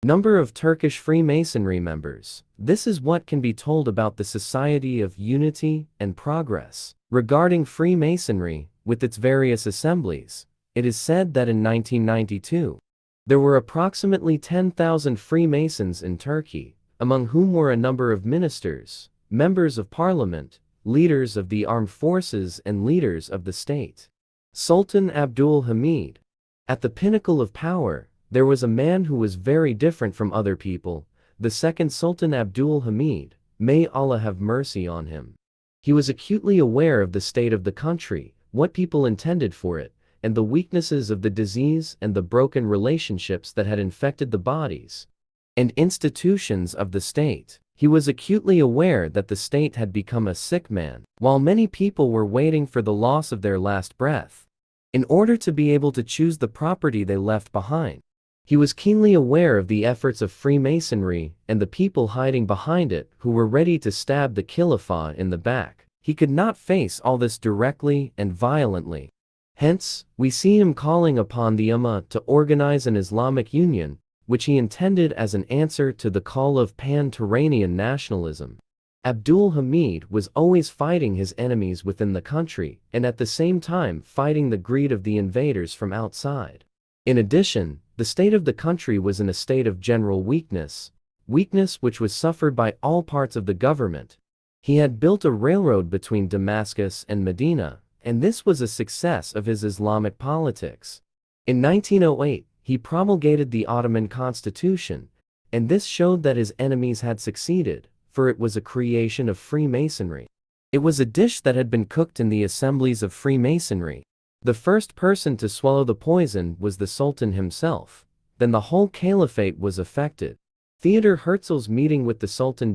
Number of Turkish Freemasonry members. This is what can be told about the Society of Unity and Progress. Regarding Freemasonry, with its various assemblies, it is said that in 1992, there were approximately 10,000 Freemasons in Turkey, among whom were a number of ministers, members of parliament, leaders of the armed forces and leaders of the state. Sultan Abdul Hamid. At the pinnacle of power, there was a man who was very different from other people, the second Sultan Abdul Hamid, may Allah have mercy on him. He was acutely aware of the state of the country, what people intended for it, and the weaknesses of the disease and the broken relationships that had infected the bodies and institutions of the state. He was acutely aware that the state had become a sick man, while many people were waiting for the loss of their last breath, in order to be able to choose the property they left behind. He was keenly aware of the efforts of Freemasonry and the people hiding behind it who were ready to stab the Khilafah in the back. He could not face all this directly and violently. Hence, we see him calling upon the Ummah to organize an Islamic Union, which he intended as an answer to the call of pan-Turanian nationalism. Abdul Hamid was always fighting his enemies within the country and at the same time fighting the greed of the invaders from outside. In addition, the state of the country was in a state of general weakness which was suffered by all parts of the government. He had built a railroad between Damascus and Medina, and this was a success of his Islamic politics. In 1908, he promulgated the Ottoman Constitution, and this showed that his enemies had succeeded, for it was a creation of Freemasonry. It was a dish that had been cooked in the assemblies of Freemasonry. The first person to swallow the poison was the Sultan himself. Then the whole caliphate was affected. Theodor Herzl's meeting with the Sultan.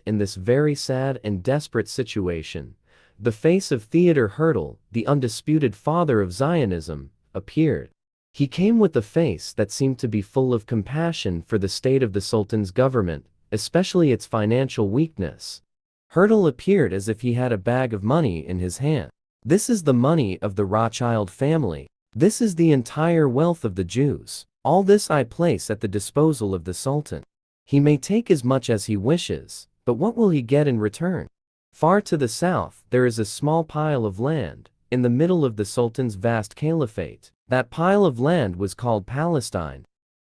In this very sad and desperate situation, the face of Theodor Herzl, the undisputed father of Zionism, appeared. He came with a face that seemed to be full of compassion for the state of the Sultan's government, especially its financial weakness. Herzl appeared as if he had a bag of money in his hand. This is the money of the Rothschild family. This is the entire wealth of the Jews. All this I place at the disposal of the Sultan. He may take as much as he wishes, but what will he get in return? Far to the south, there is a small pile of land, in the middle of the Sultan's vast caliphate. That pile of land was called Palestine.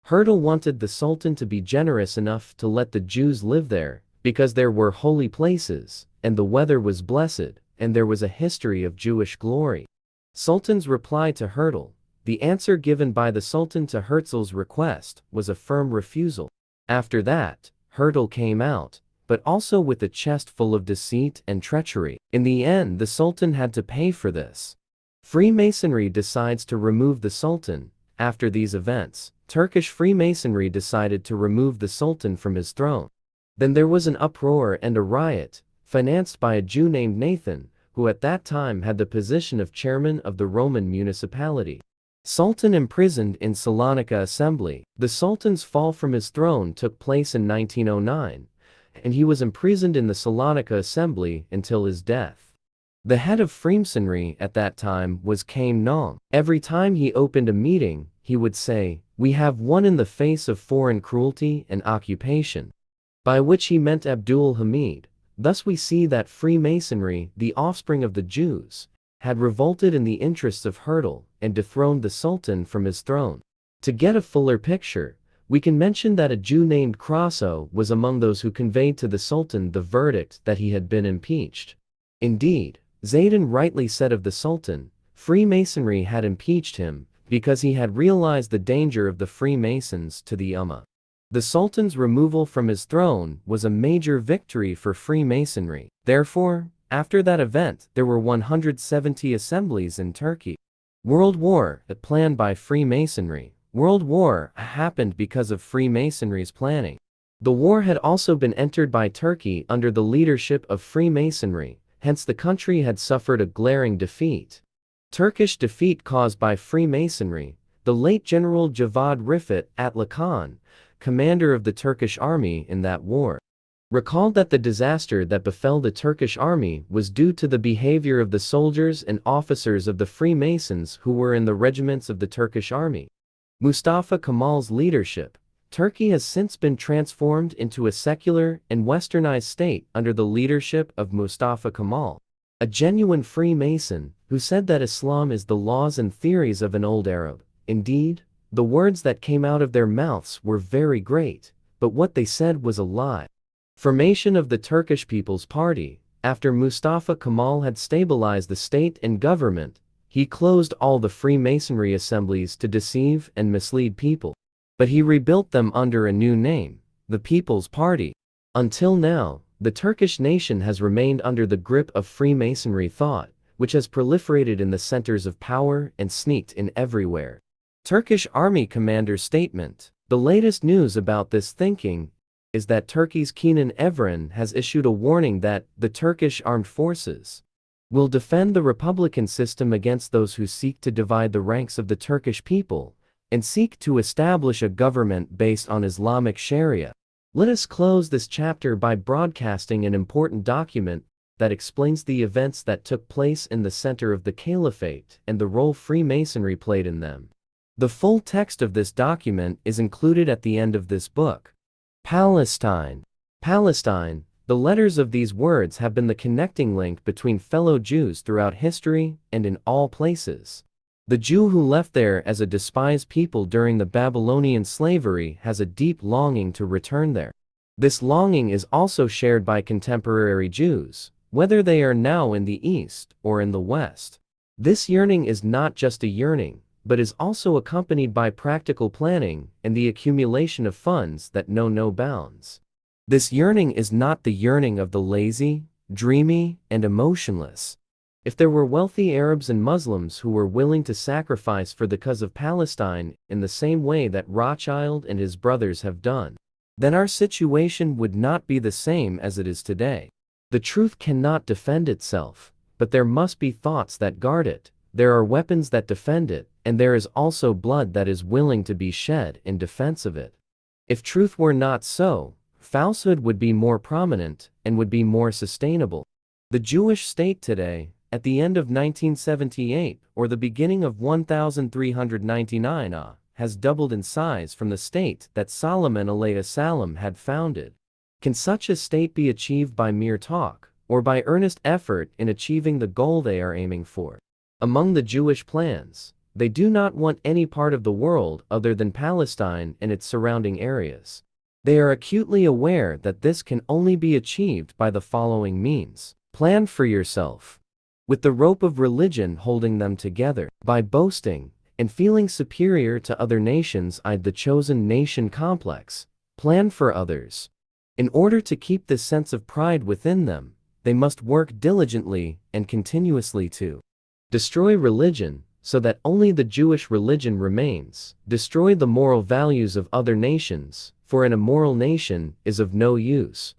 Herzl wanted the Sultan to be generous enough to let the Jews live there, because there were holy places, and the weather was blessed, and there was a history of Jewish glory. Sultan's reply to Herzl. The answer given by the Sultan to Herzl's request was a firm refusal. After that, Herzl came out, but also with a chest full of deceit and treachery. In the end, the Sultan had to pay for this. Freemasonry decides to remove the Sultan. After these events, Turkish Freemasonry decided to remove the Sultan from his throne. Then there was an uproar and a riot, financed by a Jew named Nathan, who at that time had the position of chairman of the Roman municipality. Sultan imprisoned in Salonika Assembly. The Sultan's fall from his throne took place in 1909, and he was imprisoned in the Salonika Assembly until his death. The head of Freemasonry at that time was Kane Nong. Every time he opened a meeting, he would say, "We have won in the face of foreign cruelty and occupation," by which he meant Abdul Hamid. Thus we see that Freemasonry, the offspring of the Jews, had revolted in the interests of Herzl and dethroned the Sultan from his throne. To get a fuller picture, we can mention that a Jew named Krasso was among those who conveyed to the Sultan the verdict that he had been impeached. Indeed, Zayden rightly said of the Sultan, Freemasonry had impeached him because he had realized the danger of the Freemasons to the Ummah. The Sultan's removal from his throne was a major victory for Freemasonry. Therefore, after that event, there were 170 assemblies in Turkey. World War, planned by Freemasonry. World War happened because of Freemasonry's planning. The war had also been entered by Turkey under the leadership of Freemasonry, hence the country had suffered a glaring defeat. Turkish defeat caused by Freemasonry. The late General Javad Rifat Atla Khan, commander of the Turkish army in that war, recalled that the disaster that befell the Turkish army was due to the behavior of the soldiers and officers of the Freemasons who were in the regiments of the Turkish army. Mustafa Kemal's leadership. Turkey has since been transformed into a secular and westernized state under the leadership of Mustafa Kemal, a genuine Freemason who said that Islam is the laws and theories of an old Arab. Indeed, the words that came out of their mouths were very great, but what they said was a lie. Formation of the Turkish People's Party. After Mustafa Kemal had stabilized the state and government, he closed all the Freemasonry assemblies to deceive and mislead people. But he rebuilt them under a new name, the People's Party. Until now, the Turkish nation has remained under the grip of Freemasonry thought, which has proliferated in the centers of power and sneaked in everywhere. Turkish Army Commander's statement. The latest news about this thinking is that Turkey's Kenan Evren has issued a warning that the Turkish armed forces will defend the republican system against those who seek to divide the ranks of the Turkish people and seek to establish a government based on Islamic Sharia. Let us close this chapter by broadcasting an important document that explains the events that took place in the center of the caliphate and the role Freemasonry played in them. The full text of this document is included at the end of this book. Palestine. Palestine. The letters of these words have been the connecting link between fellow Jews throughout history and in all places. The Jew who left there as a despised people during the Babylonian slavery has a deep longing to return there. This longing is also shared by contemporary Jews, whether they are now in the East or in the West. This yearning is not just a yearning, but is also accompanied by practical planning and the accumulation of funds that know no bounds. This yearning is not the yearning of the lazy, dreamy, and emotionless. If there were wealthy Arabs and Muslims who were willing to sacrifice for the cause of Palestine in the same way that Rothschild and his brothers have done, then our situation would not be the same as it is today. The truth cannot defend itself, but there must be thoughts that guard it, there are weapons that defend it, and there is also blood that is willing to be shed in defense of it. If truth were not so, falsehood would be more prominent and would be more sustainable. The Jewish state today, at the end of 1978 or the beginning of 1399 has doubled in size from the state that Solomon alayhi salam had founded. Can such a state be achieved by mere talk, or by earnest effort in achieving the goal they are aiming for? Among the Jewish plans, they do not want any part of the world other than Palestine and its surrounding areas. They are acutely aware that this can only be achieved by the following means. Plan for yourself. With the rope of religion holding them together, by boasting and feeling superior to other nations, the chosen nation complex. Plan for others. In order to keep this sense of pride within them, they must work diligently and continuously to destroy religion, so that only the Jewish religion remains. Destroy the moral values of other nations, for an immoral nation is of no use.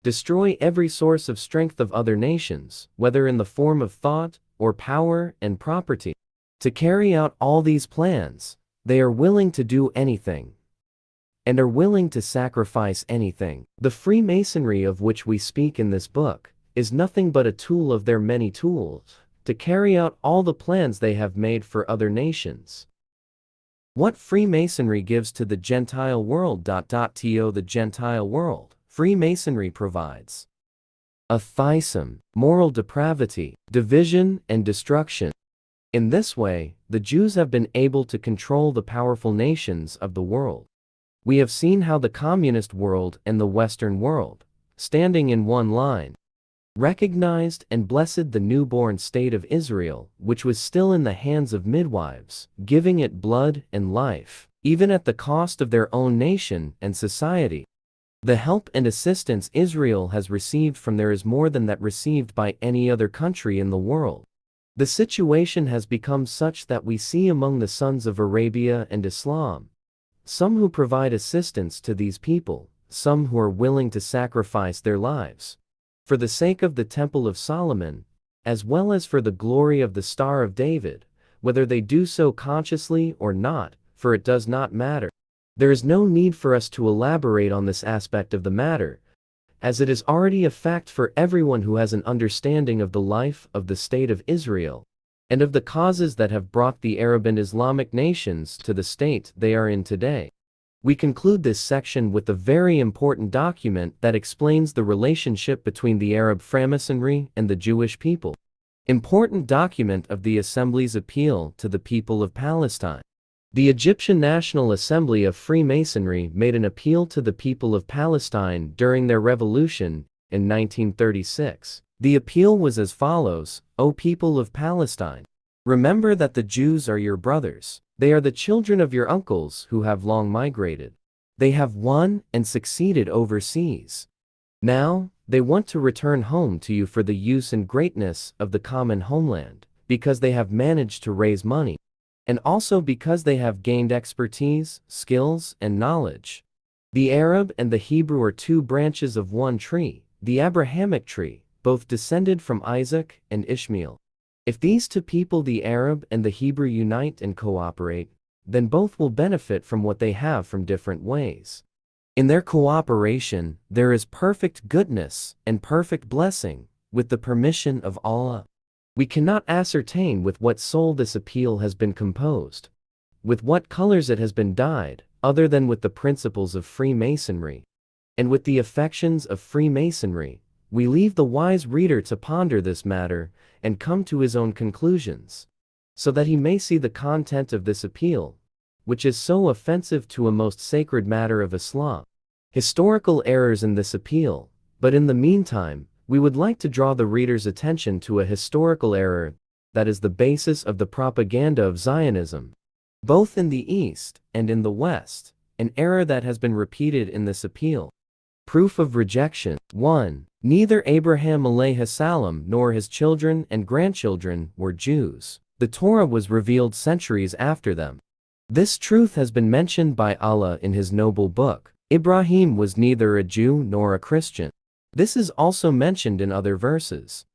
Destroy every source of strength of other nations, whether in the form of thought, or power and property. To carry out all these plans, they are willing to do anything, and are willing to sacrifice anything. The Freemasonry of which we speak in this book is nothing but a tool of their many tools, to carry out all the plans they have made for other nations. What Freemasonry gives to the Gentile world. To the Gentile world, Freemasonry provides atheism, moral depravity, division, and destruction. In this way, the Jews have been able to control the powerful nations of the world. We have seen how the communist world and the Western world, standing in one line, recognized and blessed the newborn state of Israel, which was still in the hands of midwives, giving it blood and life, even at the cost of their own nation and society. The help and assistance Israel has received from there is more than that received by any other country in the world. The situation has become such that we see among the sons of Arabia and Islam some who provide assistance to these people, some who are willing to sacrifice their lives for the sake of the Temple of Solomon, as well as for the glory of the Star of David, whether they do so consciously or not, for it does not matter. There is no need for us to elaborate on this aspect of the matter, as it is already a fact for everyone who has an understanding of the life of the State of Israel, and of the causes that have brought the Arab and Islamic nations to the state they are in today. We conclude this section with a very important document that explains the relationship between the Arab Freemasonry and the Jewish people. Important document of the Assembly's appeal to the people of Palestine. The Egyptian National Assembly of Freemasonry made an appeal to the people of Palestine during their revolution in 1936. The appeal was as follows: O people of Palestine, remember that the Jews are your brothers. They are the children of your uncles who have long migrated. They have won and succeeded overseas. Now, they want to return home to you for the use and greatness of the common homeland, because they have managed to raise money, and also because they have gained expertise, skills, and knowledge. The Arab and the Hebrew are two branches of one tree, the Abrahamic tree, both descended from Isaac and Ishmael. If these two people, the Arab and the Hebrew, unite and cooperate, then both will benefit from what they have from different ways. In their cooperation, there is perfect goodness and perfect blessing, with the permission of Allah. We cannot ascertain with what soul this appeal has been composed, with what colors it has been dyed, other than with the principles of Freemasonry, and with the affections of Freemasonry. We leave the wise reader to ponder this matter and come to his own conclusions, so that he may see the content of this appeal, which is so offensive to a most sacred matter of Islam. Historical errors in this appeal, but in the meantime, we would like to draw the reader's attention to a historical error that is the basis of the propaganda of Zionism, both in the East and in the West, an error that has been repeated in this appeal. Proof of rejection. 1. Neither Abraham alayhi salam nor his children and grandchildren were Jews. The Torah was revealed centuries after them. This truth has been mentioned by Allah in his noble book. Ibrahim was neither a Jew nor a Christian. This is also mentioned in other verses.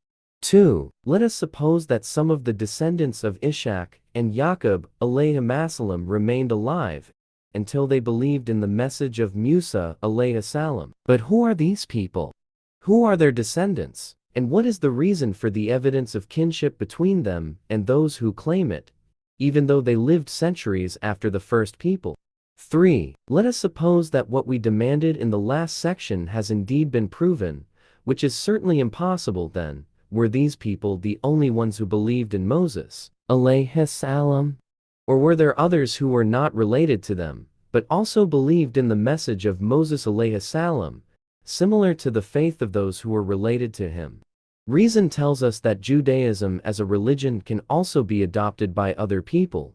2. Let us suppose that some of the descendants of Ishaq and Yaqub alayhi salam remained alive until they believed in the message of Musa alayhi salam. But who are these people? Who are their descendants? And what is the reason for the evidence of kinship between them and those who claim it, even though they lived centuries after the first people? 3. Let us suppose that what we demanded in the last section has indeed been proven, which is certainly impossible. Then, were these people the only ones who believed in Moses alayhi salam? Or were there others who were not related to them, but also believed in the message of Moses alayhi salam, similar to the faith of those who were related to him? Reason tells us that Judaism as a religion can also be adopted by other people,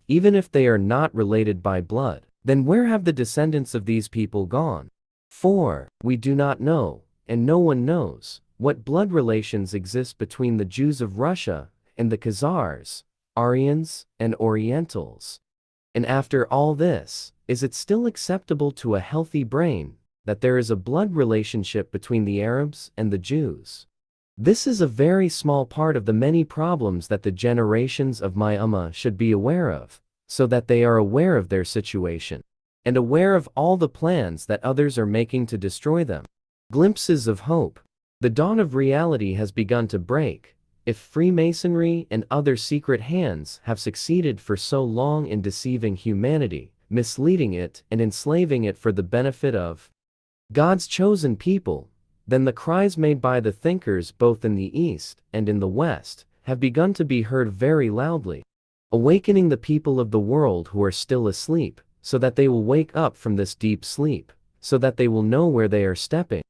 even if they are not related by blood. Then where have the descendants of these people gone? 4. We do not know, and no one knows, what blood relations exist between the Jews of Russia and the Khazars, Aryans, and Orientals. And after all this, is it still acceptable to a healthy brain that there is a blood relationship between the Arabs and the Jews? This is a very small part of the many problems that the generations of my ummah should be aware of, so that they are aware of their situation, and aware of all the plans that others are making to destroy them. Glimpses of hope. The dawn of reality has begun to break. If Freemasonry and other secret hands have succeeded for so long in deceiving humanity, misleading it and enslaving it for the benefit of God's chosen people, then the cries made by the thinkers both in the East and in the West have begun to be heard very loudly, awakening the people of the world who are still asleep, so that they will wake up from this deep sleep, so that they will know where they are stepping.